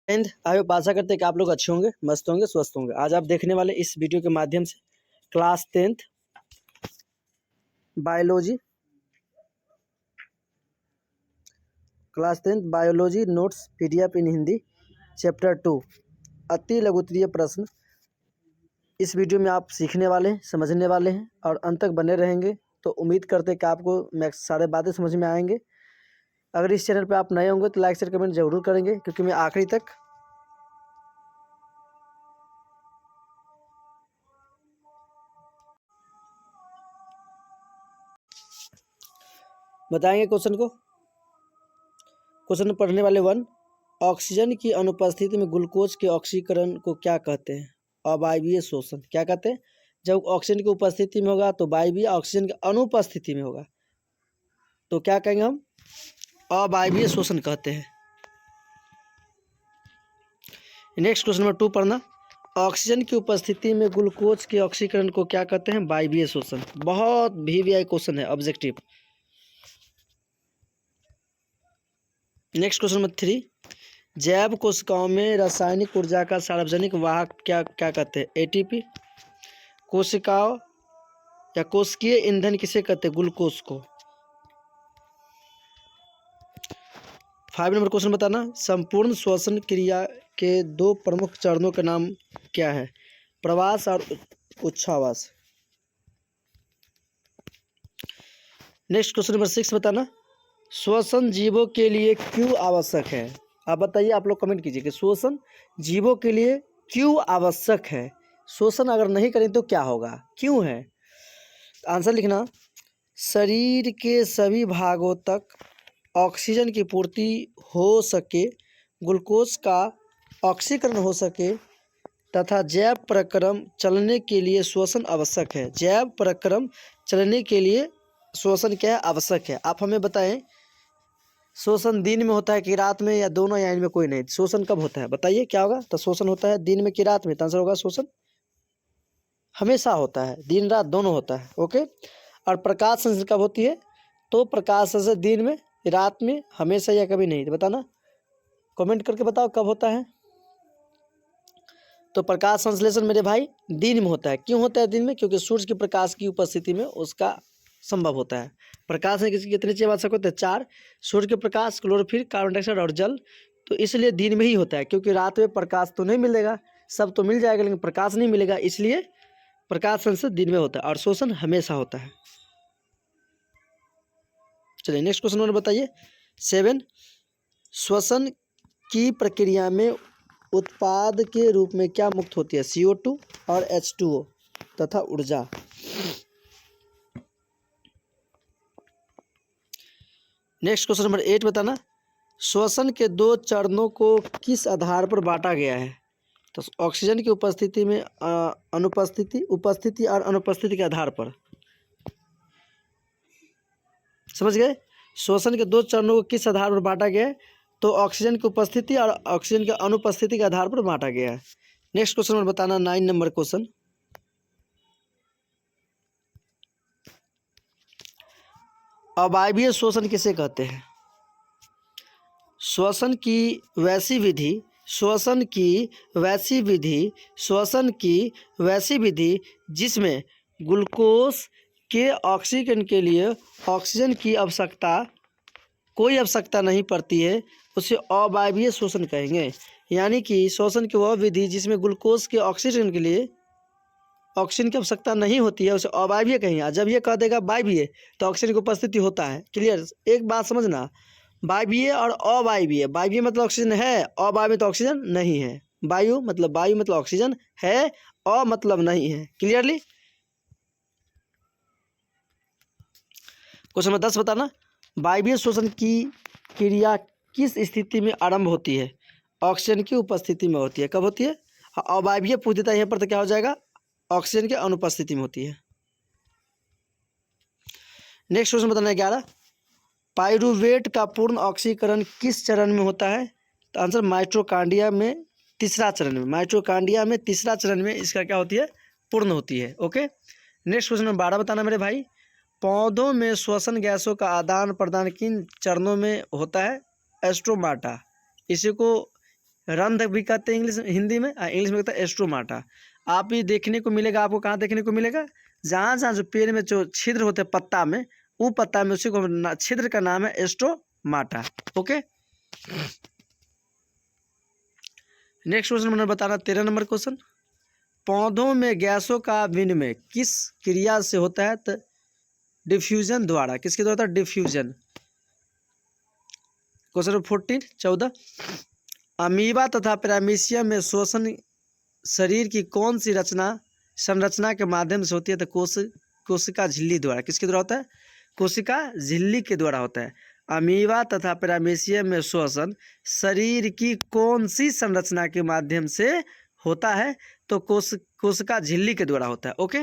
And I hope आशा करते हैं कि आप लोग अच्छे होंगे, मस्त होंगे, स्वस्थ होंगे। आज आप देखने वाले इस वीडियो के माध्यम से class 10th biology notes PDF in Hindi chapter 2 अति लघुत्तरीय प्रश्न। इस वीडियो में आप सीखने वाले हैं, समझने वाले हैं और अंत तक बने रहेंगे। तो उम्मीद करते हैं कि आपको मैक्स सारे बातें समझ में आएंगे। अगर इस चैनल पर आप नए होंगे तो लाइक शेयर कमेंट जरूर करेंगे, क्योंकि मैं आखिरी तक बताएंगे क्वेश्चन पढ़ने वाले 1। ऑक्सीजन की अनुपस्थिति में ग्लूकोज के ऑक्सीकरण को क्या कहते हैं? अवायवीय शोषण। क्या कहते हैं? जब ऑक्सीजन की उपस्थिति में होगा तो वायवीय, ऑक्सीजन की अनुपस्थिति में होगा तो क्या कहेंगे हम? अवायवीय शोषण कहते हैं। नेक्स्ट क्वेश्चन नंबर 2 पढ़ना। ऑक्सीजन की उपस्थिति में ग्लूकोज के ऑक्सीकरण को क्या कहते हैं? वायवीय शोषण। बहुत वीवीआई क्वेश्चन है, ऑब्जेक्टिव। Next question number 3। जैव कोशिकाओं में रासायनिक ऊर्जा का सार्वजनिक वाहक क्या कहते हैं? एटीपी। कोशिकाओं या कोशिकीय ईंधन किसे कहते हैं? ग्लूकोज को। 5 नंबर क्वेश्चन बताना। संपूर्ण श्वसन क्रिया के 2 प्रमुख चरणों का नाम क्या है? प्रवास और उच्छ्वास। नेक्स्ट क्वेश्चन नंबर 6 बताना। श्वसन जीवों के लिए क्यों आवश्यक है? आप बताइए, आप लोग कमेंट कीजिए कि श्वसन जीवों के लिए क्यों आवश्यक है? श्वसन अगर नहीं करें तो क्या होगा, क्यों है? आंसर लिखना। शरीर के सभी भागों तक ऑक्सीजन की पूर्ति हो सके, ग्लूकोज का ऑक्सीकरण हो सके तथा जैव प्रक्रम चलने के लिए श्वसन आवश्यक है। जैव प्रक्रम चलने के लिए श्वसन क्या है? आवश्यक है। आप हमें बताएं, श्वसन दिन में होता है कि रात में, या दोनों, या इनमें कोई नहीं? श्वसन कब होता है बताइए, क्या होगा? तो श्वसन होता है दिन में कि रात में? तो आंसर होगा श्वसन हमेशा होता है, दिन रात दोनों होता है। ओके। और प्रकाश संश्लेषण कब होती है? तो प्रकाश संश्लेषण दिन में, रात में, हमेशा या कभी नहीं? तो बताना, कमेंट करके बताओ कब होता है। तो प्रकाश संश्लेषण मेरे भाई दिन में होता है। क्यों होता है दिन में? क्योंकि सूर्य के प्रकाश की उपस्थिति में उसका संभव होता है। प्रकाश में कितने चीज़ आवश्यक होते हैं? 4। सूर्य के प्रकाश, क्लोरोफिल, कार्बन डाइऑक्साइड और जल। तो इसलिए दिन में ही होता है, क्योंकि रात में प्रकाश तो नहीं मिलेगा, सब तो मिल जाएगा लेकिन प्रकाश नहीं मिलेगा, इसलिए प्रकाश संश्लेषण दिन में होता है और शोषण हमेशा होता है। चलिए नेक्स्ट क्वेश्चन नंबर बताइए 7। श्वसन की प्रक्रिया में उत्पाद के रूप में क्या मुक्त होती है? CO2 और H2O तथा ऊर्जा। नेक्स्ट क्वेश्चन नंबर 8 बताना। श्वसन के 2 चरणों को किस आधार पर बांटा गया है? तो ऑक्सीजन की उपस्थिति में उपस्थिति और अनुपस्थिति के आधार पर। समझ गए? श्वसन के 2 चरणों को किस आधार पर बांटा गया है? तो ऑक्सीजन की उपस्थिति और ऑक्सीजन की अनुपस्थिति के आधार पर बांटा गया है। नेक्स्ट क्वेश्चन नंबर बताना 9 नंबर क्वेश्चन। अवायवीय श्वसन किसे कहते हैं? श्वसन की वैसी विधि जिसमें ग्लूकोज के ऑक्सीकरण के लिए ऑक्सीजन की कोई आवश्यकता नहीं पड़ती है, उसे अवायवीय श्वसन कहेंगे। यानी कि श्वसन की वह विधि जिसमें ग्लूकोज के ऑक्सीकरण के लिए ऑक्सीजन की आवश्यकता नहीं होती है, उसे अवायवीय कहेंगे। जब ये कह देगा वायवीय तो ऑक्सीजन की उपस्थिति होता है। क्लियर? एक बात समझना, वायवीय और अवायवीय। वायवीय मतलब ऑक्सीजन है, अवायवीय तो ऑक्सीजन नहीं है। वायु मतलब ऑक्सीजन है, अ मतलब नहीं है। क्लियरली? क्वेश्चन नंबर 10 बताना। वायवीय श्वसन की क्रिया किस स्थिति में आरंभ होती है? ऑक्सीजन की उपस्थिति में होती है। कब होती है? अवायवीय पूछ देता है यहाँ पर तो क्या हो जाएगा? ऑक्सीजन की अनुपस्थिति में होती है। नेक्स्ट क्वेश्चन बताना 11। पाइरूवेट का पूर्ण ऑक्सीकरण किस चरण में होता है? तो आंसर माइटोकॉन्ड्रिया में तीसरा चरण में। माइटोकॉन्ड्रिया में तीसरा चरण में इसका क्या होती है? पूर्ण होती है। ओके। नेक्स्ट क्वेश्चन नंबर 12 बताना मेरे भाई। पौधों में श्वसन गैसों का आदान प्रदान किन चरणों में होता है? एस्टोमाटा। इसी को रंध्र भी कहते हैं इंग्लिश हिंदी में, इंग्लिश में कहते हैं एस्ट्रोमाटा। आप ये देखने को मिलेगा, आपको कहाँ देखने को मिलेगा, जहाँ जहाँ जो पेड़ में जो छिद्र होते हैं पत्ता में, वो पत्ता में उसी को छिद्र का नाम है एस्ट्रोमाटा। ओके, नेक्स्ट क्वेश्चन मैंने बताना 13 नंबर क्वेश्चन, पौधों में गैसों का विनिमय किस क्रिया से होता है? तो डिफ्यूजन द्वारा। किसके द्वारा होता है? डिफ्यूजन। क्वेश्चन नंबर 14 अमीबा तथा पैरामीशियम में श्वसन शरीर की कौन सी संरचना के माध्यम से होती है? तो कोशिका झिल्ली द्वारा। किसके द्वारा होता है? कोशिका झिल्ली के द्वारा होता है। अमीबा तथा पैरामीशियम में श्वसन शरीर की कौन सी संरचना के माध्यम से होता है? तो कोशिका झिल्ली के द्वारा होता है। ओके,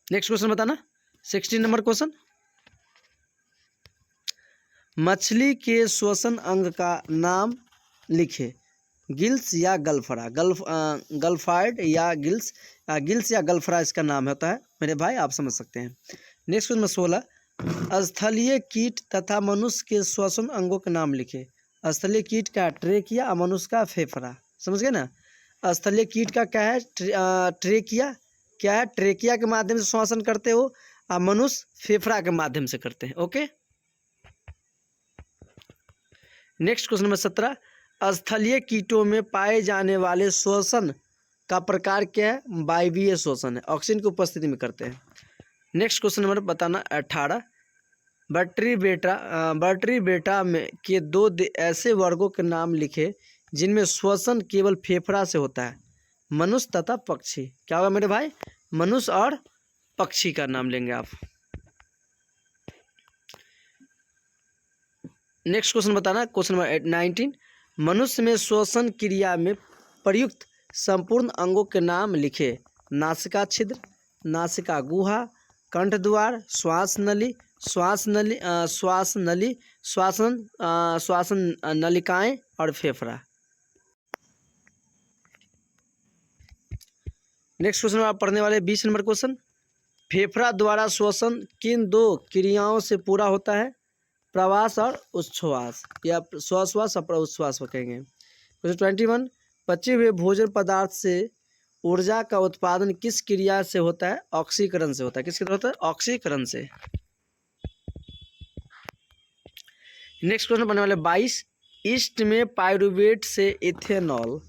नेक्स्ट क्वेश्चन बताना 16 नंबर क्वेश्चन, मछली के श्वसन अंग का नाम लिखे। गिल्स या गल्फरा, गल्फाइड या गिल्स या गल्फरा इसका नाम होता है मेरे भाई, आप समझ सकते हैं। नेक्स्ट क्वेश्चन 16 स्थलीय कीट तथा मनुष्य के श्वसन अंगों के नाम लिखे। स्थलीय कीट का ट्रेकिया, मनुष्य का फेफड़ा। समझ गए ना? स्थलीय कीट का क्या है? ट्रेकिया। क्या है? ट्रेकिया के माध्यम से श्वसन करते हो, और मनुष्य फेफड़ा के माध्यम से करते हैं। ओके, नेक्स्ट क्वेश्चन नंबर 17 स्थलीय कीटों में पाए जाने वाले श्वसन का प्रकार क्या है? वायवीय श्वसन है, ऑक्सीजन की उपस्थिति में करते हैं। नेक्स्ट क्वेश्चन नंबर बताना 18 वर्टरीब्रेटा में के दो ऐसे वर्गों के नाम लिखे जिनमें श्वसन केवल फेफड़ा से होता है। मनुष्य तथा पक्षी। क्या होगा मेरे भाई? मनुष्य और पक्षी का नाम लेंगे आप। नेक्स्ट क्वेश्चन बताना क्वेश्चन नंबर 19 मनुष्य में श्वसन क्रिया में प्रयुक्त संपूर्ण अंगों के नाम लिखे। नासिका छिद्र, नासिका गुहा, कंठ द्वार, श्वासन नलिकाएं और फेफड़ा। नेक्स्ट क्वेश्चन आप पढ़ने वाले 20 नंबर क्वेश्चन, फेफड़ा द्वारा श्वसन किन दो क्रियाओं से पूरा होता है? प्रवास और उच्छ्वास, या श्वास और उच्छ्वास कहेंगे। क्वेश्चन 21 पचे हुए भोजन पदार्थ से ऊर्जा का उत्पादन किस क्रिया से होता है? ऑक्सीकरण से होता है। किसके द्वारा होता है? ऑक्सीकरण से। नेक्स्ट क्वेश्चन बनने वाले 22 ईस्ट में पाइरूवेट से इथेनॉल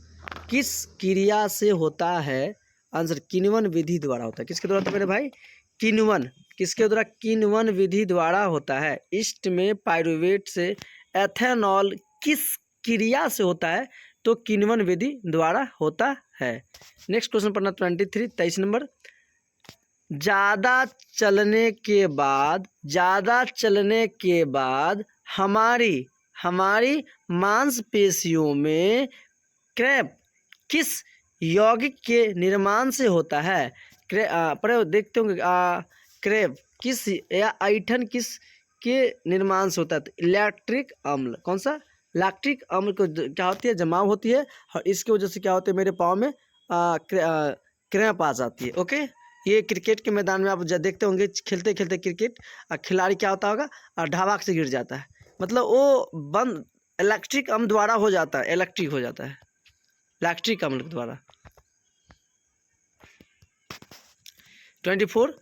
किस क्रिया से होता है? आंसर किण्वन विधि द्वारा होता है। किसके द्वारा होता है मेरे भाई? किण्वन। किसके द्वारा? किण्वन विधि द्वारा होता है। ईस्ट में पाइरूवेट से एथेनॉल किस क्रिया से होता है? तो किण्वन विधि द्वारा होता है। नेक्स्ट क्वेश्चन पढ़ना 23 नंबर, ज़्यादा चलने के बाद हमारी मांसपेशियों में क्रैम्प किस यौगिक के निर्माण से होता है? पर देखते होंगे क्रैम्प किस या ऐठन किस के निर्माण से होता है? तो इलेक्ट्रिक अम्ल। कौन सा? लैक्टिक अम्ल को क्या होती है? जमाव होती है, और इसकी वजह से क्या होता है मेरे पाँव में क्रैम्प आ जाती है। ओके, ये क्रिकेट के मैदान में आप देखते होंगे खेलते खेलते क्रिकेट, खिलाड़ी क्या होता होगा ढाबाक से गिर जाता है, मतलब वो बंद इलेक्ट्रिक अम्ल द्वारा हो जाता है, इलेक्ट्रिक हो जाता है लैक्टिक अम्ल द्वारा। 24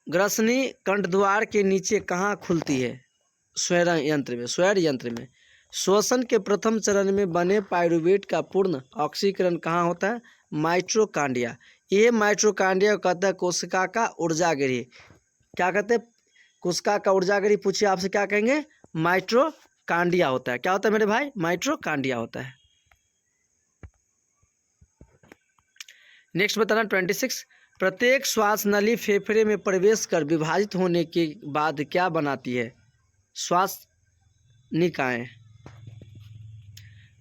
ग्रसनी कंठद्वार के नीचे कहाँ खुलती है? स्वर यंत्र में। श्वसन के प्रथम चरण में बने पाइरूवेट का पूर्ण ऑक्सीकरण कहाँ होता है? माइटोकांड्रिया। ये माइटोकांड्रिया को कहता है कोशिका का ऊर्जागृह। क्या कहते हैं? कोशिका का ऊर्जागृह। पूछिए आपसे क्या कहेंगे? माइटोकांड्रिया होता है। क्या होता है मेरे भाई? माइटोकांड्रिया होता है। नेक्स्ट बताना 26 प्रत्येक श्वास नली फेफड़े में प्रवेश कर विभाजित होने के बाद क्या बनाती है? श्वास निकाय।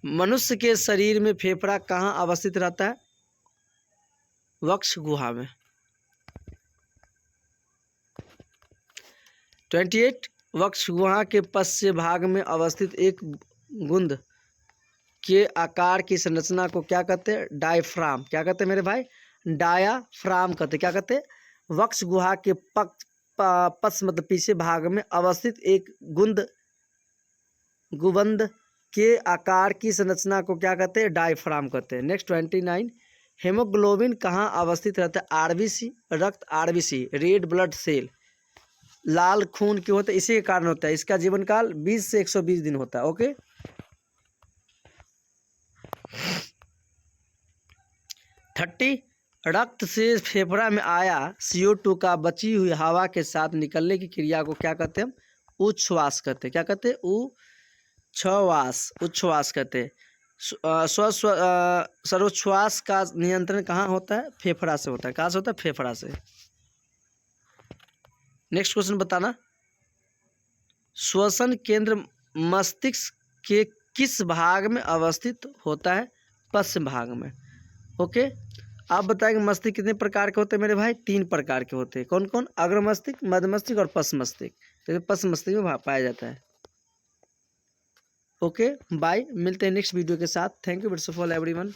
मनुष्य के शरीर में फेफड़ा कहाँ अवस्थित रहता है? वक्ष गुहा में। 28 वक्ष गुहा के पश्च भाग में अवस्थित एक गुंद के आकार की संरचना को क्या कहते हैं? डायफ्राम। क्या कहते हैं मेरे भाई? डायाफ्राम कहते। क्या कहते हैं? वक्ष गुहा के पश्च मतलब पीछे भाग में अवस्थित एक गुंद गुंबद के आकार की संरचना को क्या कहते हैं? डायफ्राम कहते हैं। नेक्स्ट 29, हेमोग्लोबिन कहाँ अवस्थित रहता है? आरबीसी, रक्त आरबीसी, रेड ब्लड सेल। लाल खून क्यों होता है? इसी के कारण होता है। इसका जीवन काल 20 से 120 दिन होता है। ओके, 30, रक्त से फेफड़ा में आया CO2 का बची हुई हवा के साथ निकलने की क्रिया को क्या कहते हैं? हम उच्छ्वास कहते हैं। क्या कहते हैं? उच्छ्वास कहते हैं। सर्वोच्छ्वास का नियंत्रण कहाँ होता है? फेफड़ा से होता है। कहाँ से होता है? फेफड़ा से। नेक्स्ट क्वेश्चन बताना, श्वसन केंद्र मस्तिष्क के किस भाग में अवस्थित होता है? पश्चिम भाग में। ओके, आप बताएंगे मस्तिष्क कितने प्रकार के होते हैं मेरे भाई? 3 प्रकार के होते हैं। कौन कौन? अग्र मस्तिष्क, मध्य मस्तिष्क और पश्च मस्तिष्क। तो पश्च मस्तिष्क में पाया जाता है। ओके बाय, मिलते हैं नेक्स्ट वीडियो के साथ। Thank you for everyone.